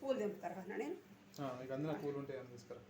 పూలు తెంపుతారు కదా నేను మీకు అందులో పూలు ఉంటాయి అని తీసుకురా.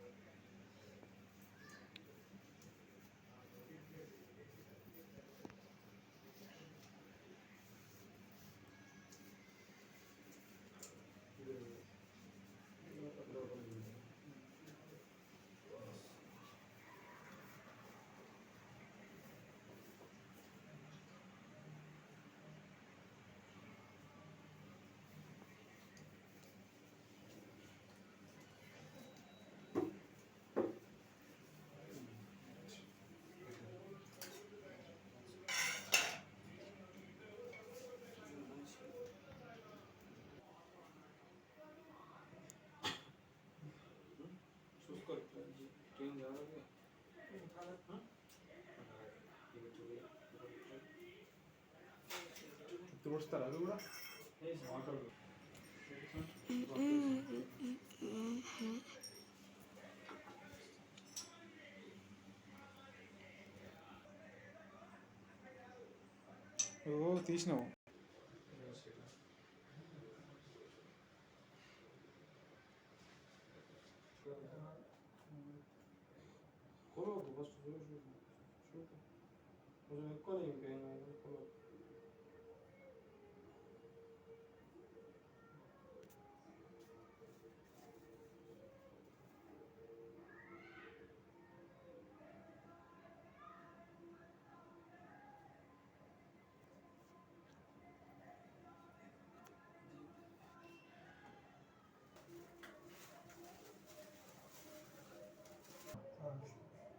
తుడుస్తారా అది కూడా ఓ తీసినావు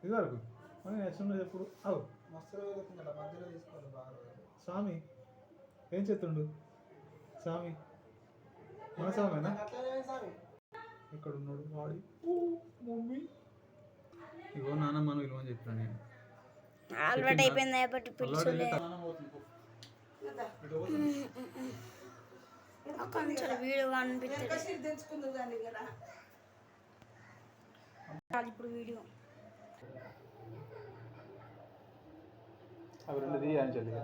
ఇది వరకు ఎక్స్ట్రా ఎప్పుడు అవు మస్తులో మధ్యలో తీసుకోవాలి బాగా. స్వామి ఏం చేస్తుండు స్వామి మన స్వామినా ఇక్కడ ఉన్నాడు వాడి మమ్మీ ఇగో నాన్నమ్మను విలువని చెప్పాను నేను అలవాటు అయిపోయింది కాబట్టి పిలుచులే కొంచెం వీడియో అనిపిస్తుంది తెచ్చుకుందు కానీ కదా ఇప్పుడు వీడియో అవి రెండు తీయాలి